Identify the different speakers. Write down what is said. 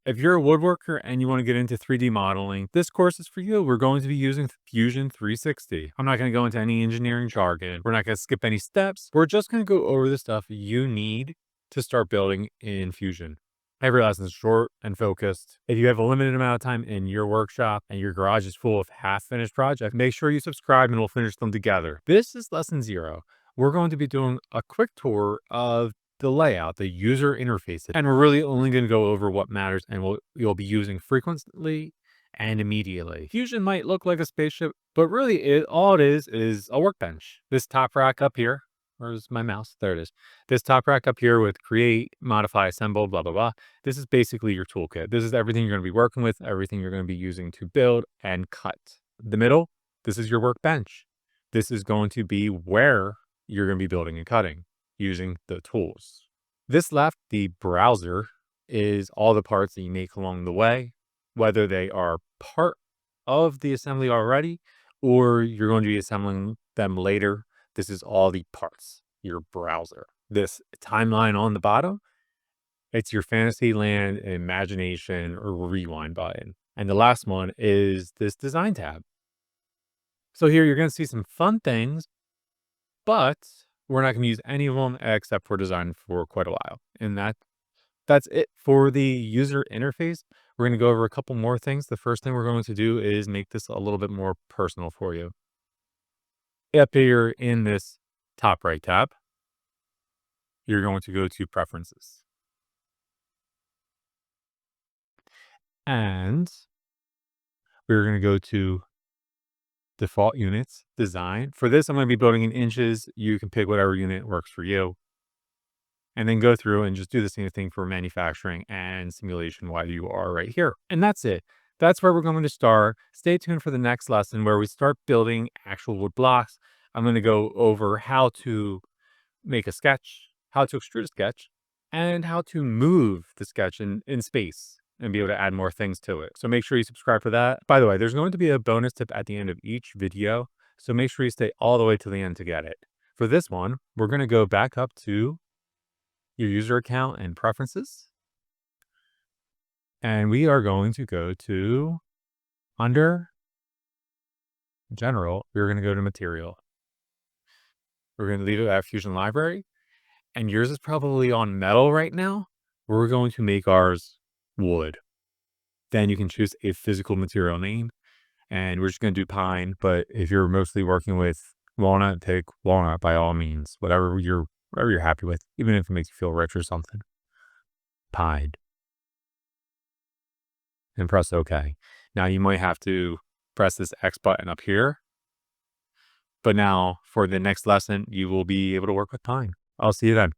Speaker 1: If you're a woodworker and you want to get into 3D modeling, this course is for you. We're going to be using Fusion 360. I'm not going to go into any engineering jargon. We're not going to skip any steps. We're just going to go over the stuff you need to start building in Fusion. Every lesson is short and focused. If you have a limited amount of time in your workshop and your garage is full of half-finished projects, make sure you subscribe and we'll finish them together. This is lesson 0. We're going to be doing a quick tour of the layout, the user interface, and we're really only going to go over what matters and you'll be using frequently and immediately. Fusion might look like a spaceship, but really all it is a workbench. This top rack up here, where's my mouse? There it is. This top rack up here with create, modify, assemble, blah, blah, blah. This is basically your toolkit. This is everything you're going to be working with, everything you're going to be using to build and cut. The middle, this is your workbench. This is going to be where you're going to be building and cutting using the tools. This left, the browser, is all the parts that you make along the way, whether they are part of the assembly already or you're going to be assembling them later. This is all the parts, your browser. This timeline on the bottom, it's your Fantasyland, imagination, or rewind button. And the last one is this design tab. So here you're going to see some fun things, but we're not going to use any of them except for design for quite a while. And that's it for the user interface. We're going to go over a couple more things. The first thing we're going to do is make this a little bit more personal for you. Up here in this top right tab, you're going to go to preferences. And we're going to go to default units, design. For this, I'm going to be building in inches. You can pick whatever unit works for you. And then go through and just do the same thing for manufacturing and simulation while you are right here. And that's it. That's where we're going to start. Stay tuned for the next lesson where we start building actual wood blocks. I'm going to go over how to make a sketch, how to extrude a sketch, and how to move the sketch in space and be able to add more things to it. So make sure you subscribe for that. By the way, there's going to be a bonus tip at the end of each video. So make sure you stay all the way to the end to get it. For this one, we're going to go back up to your user account and preferences. And we are going to go to under general, we're going to go to material. We're going to leave it at Fusion Library. And yours is probably on metal right now. We're going to make ours wood. Then you can choose a physical material name. And we're just going to do pine. But if you're mostly working with walnut, take walnut by all means. Whatever you're happy with, even if it makes you feel rich or something. Pine. And press OK. Now you might have to press this X button up here. But now for the next lesson, you will be able to work with pine. I'll see you then.